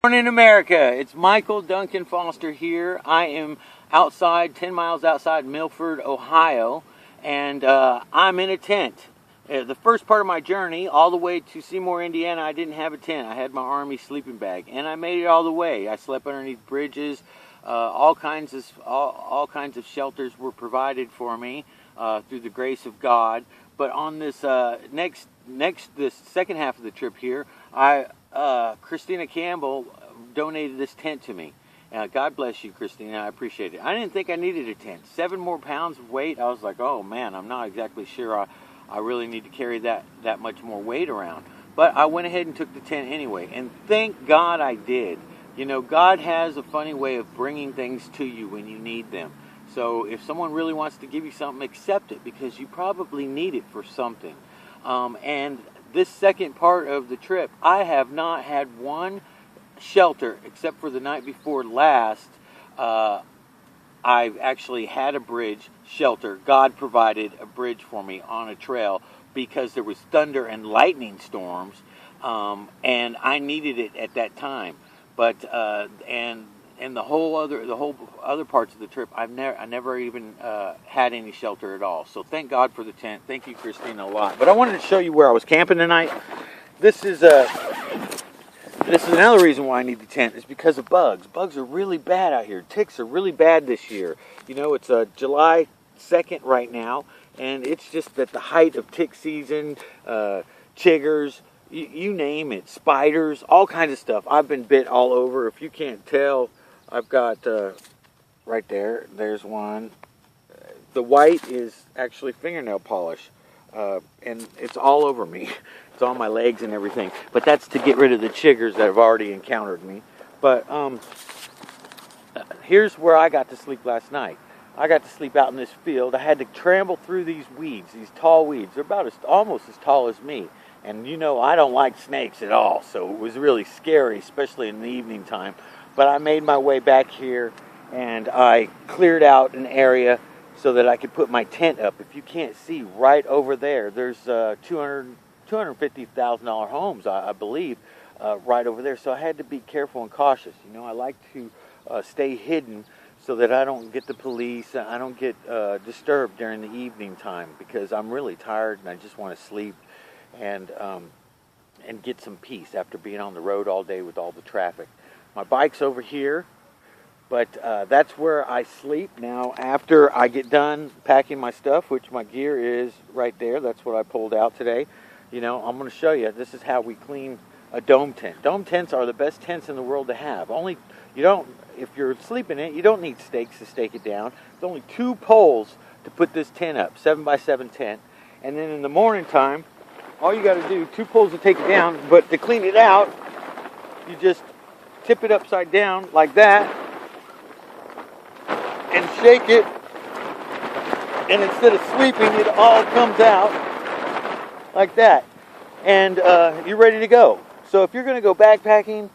Morning, America. It's Michael Duncan Foster here. I am outside, 10 miles outside Milford, Ohio, and I'm in a tent. The first part of my journey, all the way to Seymour, Indiana, I didn't have a tent. I had my Army sleeping bag, and I made it all the way. I slept underneath bridges. All kinds of shelters were provided for me through the grace of God. But on this this second half of the trip here, Christina Campbell donated this tent to me. God bless you, Christina. I appreciate it. I didn't think I needed a tent. 7 more pounds of weight. I was like, oh man, I'm not exactly sure I really need to carry that much more weight around. But I went ahead and took the tent anyway. And thank God I did. You know, God has a funny way of bringing things to you when you need them. So if someone really wants to give you something, accept it, because you probably need it for something. And this second part of the trip, I have not had one shelter except for the night before last. I've actually had a bridge shelter. God provided a bridge for me on a trail because there was thunder and lightning storms, and I needed it at that time. But and the whole other parts of the trip, I never even had any shelter at all. So thank God for the tent. Thank you, Christina, a lot. But I wanted to show you where I was camping tonight. This is another reason why I need the tent, is because of bugs. Bugs are really bad out here. Ticks are really bad this year. You know, it's July 2nd right now, and it's just at the height of tick season. Chiggers, you name it, spiders, all kinds of stuff. I've been bit all over. If you can't tell, I've got right there's one. The white is actually fingernail polish, and it's all over me. It's on my legs and everything. But that's to get rid of the chiggers that have already encountered me. But here's where I got to sleep last night. I got to sleep out in this field. I had to trample through these weeds, these tall weeds. They're about almost as tall as me. And you know, I don't like snakes at all, so it was really scary, especially in the evening time. But I made my way back here, and I cleared out an area so that I could put my tent up. If you can't see, right over there, there's $250,000 homes, I believe, right over there. So I had to be careful and cautious. You know, I like to stay hidden so that I don't get the police, I don't get disturbed during the evening time, because I'm really tired and I just want to sleep and get some peace after being on the road all day with all the traffic. My bike's over here, but that's where I sleep. Now, after I get done packing my stuff, which my gear is right there, that's what I pulled out today. You know, I'm going to show you. This is how we clean a dome tent. Dome tents are the best tents in the world to have. If you're sleeping in it, you don't need stakes to stake it down. There's only 2 poles to put this tent up, 7x7 tent. And then in the morning time, all you got to do, 2 poles to take it down, but to clean it out, you just tip it upside down like that and shake it, and instead of sweeping, it all comes out like that, and you're ready to go. So if you're going to go backpacking,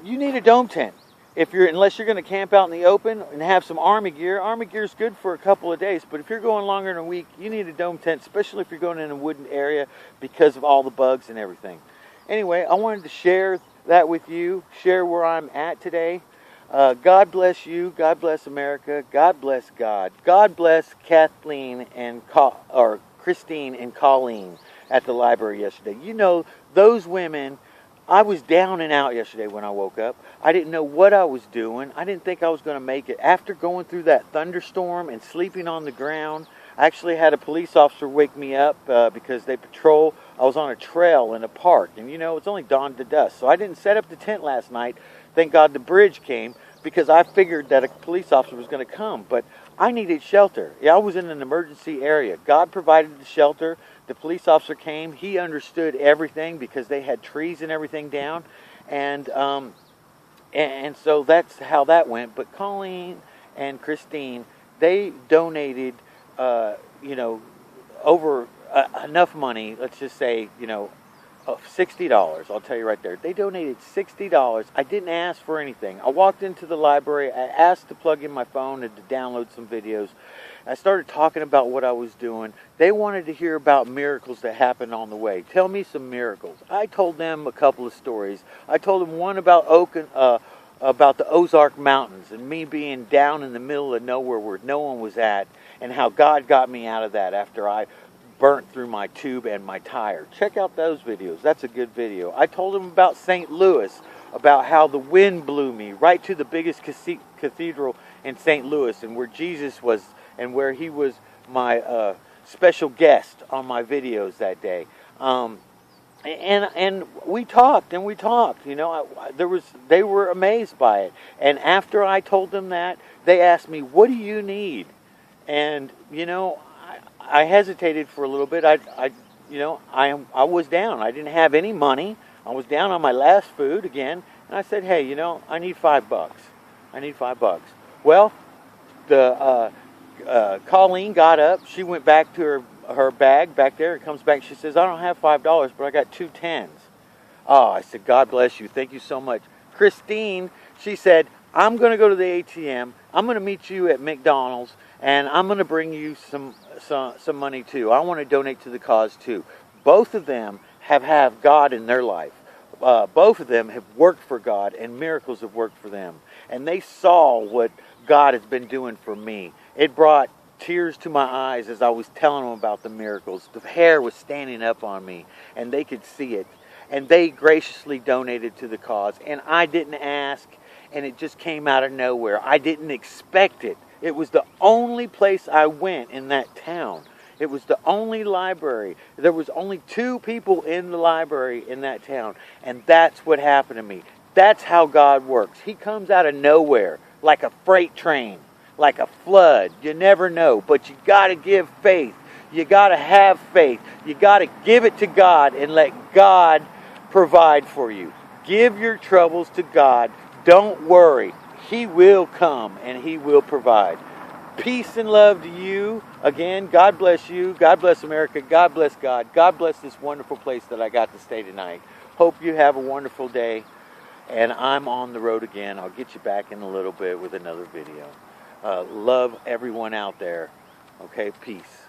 you need a dome tent. Unless you're going to camp out in the open and have some Army gear. Army gear is good for a couple of days, but if you're going longer than a week, you need a dome tent, especially if you're going in a wooden area, because of all the bugs and everything. Anyway, I wanted to share that with you, share where I'm at today. God bless you. God bless America. God bless God. God bless Kathleen and Christine and Colleen at the library yesterday. You know, those women, I was down and out yesterday when I woke up. I didn't know what I was doing. I didn't think I was going to make it. After going through that thunderstorm and sleeping on the ground, I actually had a police officer wake me up because they patrol. I was on a trail in a park, and you know, it's only dawn to dusk. So I didn't set up the tent last night. Thank God the bridge came, because I figured that a police officer was going to come. But I needed shelter. Yeah, I was in an emergency area. God provided the shelter. The police officer came. He understood everything because they had trees and everything down. And so that's how that went. But Colleen and Christine, they donated, over enough money, let's just say, $60. I'll tell you right there. They donated $60. I didn't ask for anything. I walked into the library. I asked to plug in my phone and to download some videos. I started talking about what I was doing. They wanted to hear about miracles that happened on the way. Tell me some miracles. I told them a couple of stories. I told them one about about the Ozark Mountains and me being down in the middle of nowhere where no one was at, and how God got me out of that after I burnt through my tube and my tire. Check out those videos. That's a good video. I told them about St. Louis, about how the wind blew me right to the biggest cathedral in St. Louis, and where Jesus was, and where he was my special guest on my videos that day. And we talked and we talked. You know, they were amazed by it. And after I told them that, they asked me, "What do you need?" And you know, I hesitated for a little bit. I was down. I didn't have any money. I was down on my last food again, and I said, "Hey, you know, I need $5. I need $5." Well, the Colleen got up. She went back to her bag back there, and comes back. She says, "I don't have $5, but I got 2 10s." Oh, I said, "God bless you. Thank you so much." Christine, she said, "I'm going to go to the ATM. I'm going to meet you at McDonald's, and I'm going to bring you some money too. I want to donate to the cause too." Both of them have God in their life. Both of them have worked for God, and miracles have worked for them. And they saw what God has been doing for me. It brought tears to my eyes as I was telling them about the miracles. The hair was standing up on me, and they could see it. And they graciously donated to the cause. And I didn't ask, and it just came out of nowhere. I didn't expect it. It was the only place I went in that town. It was the only library. There was only 2 people in the library in that town. And that's what happened to me. That's how God works. He comes out of nowhere like a freight train, like a flood. You never know. But you got to give faith. You got to have faith. You got to give it to God and let God provide for you. Give your troubles to God. Don't worry. He will come and He will provide. Peace and love to you. Again, God bless you. God bless America. God bless God. God bless this wonderful place that I got to stay tonight. Hope you have a wonderful day. And I'm on the road again. I'll get you back in a little bit with another video. Love everyone out there. Okay, peace.